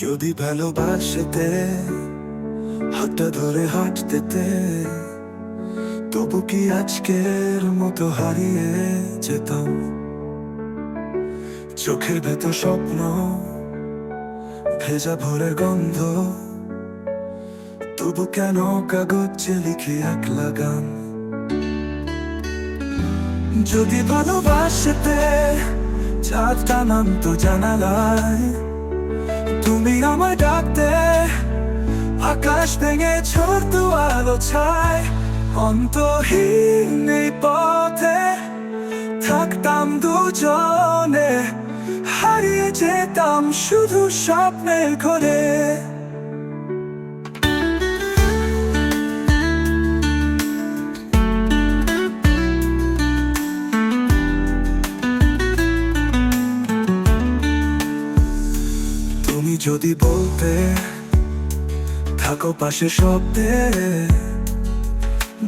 যদি ভালোবাসতে হাতটা ধরে হাঁটতে, তবু কি আজকের মতো হারিয়ে যেতাম? চোখের ভেতর স্বপ্ন, ভেজা ভোরের গন্ধ, তবু কেন কাগজে লিখে একলা গান? যদি ভালোবাসতে চাঁদটা নামতো জানালায়, তুমি আমায় ডাকতে, আকাশ ভেঙে ঝরতো আলো ছায়। অন্তহীন এই পথে থাকতাম দুজনে, হারিয়ে যেতাম শুধু স্বপ্নের ঘরে। তুমি যদি বলতে থাকো পাশে শব্দে,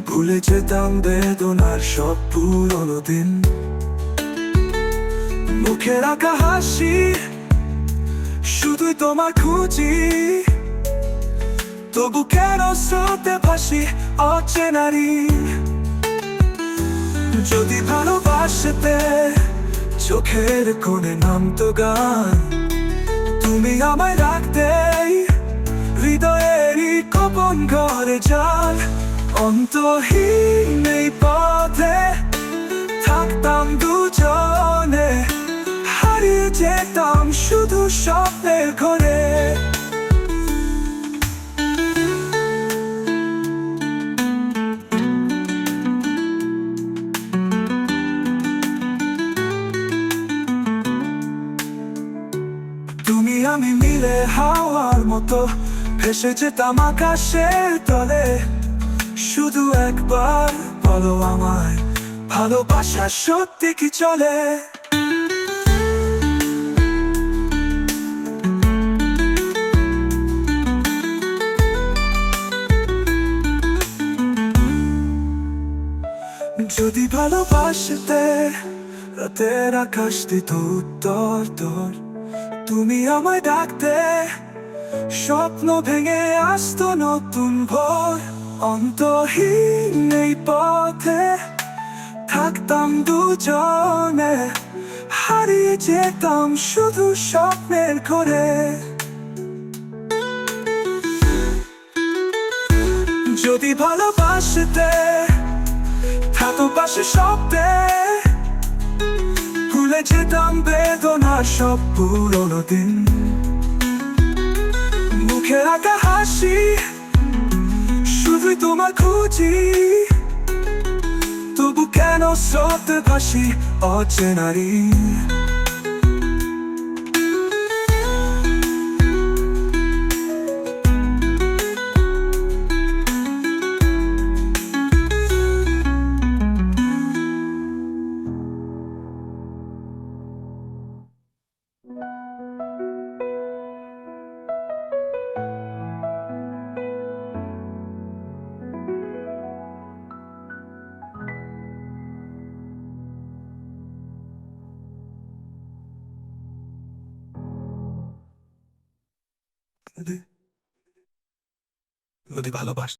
ভুলে যেতাম বেদনার সব পুরনো দিন। মুখে রাখা হাসি শুধুই তোমার খুঁজি, তবু কেন স্রোতে ভাসি অচেনারি? যদি ভালোবাসতে চোখের কোণে নামতো গান, তুমি আমায় রাখতে হৃদয়েরই গোপন ঘরে যান। অন্তহীন এই পথে থাকতাম দুজনে, হারিয়ে যেতাম শুধু স্বপ্নের ঘরে। তুমি আমি মিলে হাওয়ার মতো ভেসে যেতাম আকাশের তলে। শুধু একবার বলো আমায়, ভালোবাসা সত্যি কি চলে? যদি ভালোবাসতে রাতের আকাশ দিত উত্তর তোর, তুমি আমায় ডাকতে, স্বপ্ন ভেঙে আসতো নতুন ভোর। অন্তহীন এই পথে থাকতাম দুজনে, হারিয়ে যেতাম শুধু স্বপ্নের ঘরে। যদি ভালোবাসতে থাকো পাশে শব্দে, ভুলে যেতাম বেদনার সব পুরনো দিন। মুখে রাখা হাসি শুধুই তোমার খুঁজি, তবু কেন স্রোতে ভাসি অচেনারি? যদি ভালোবাস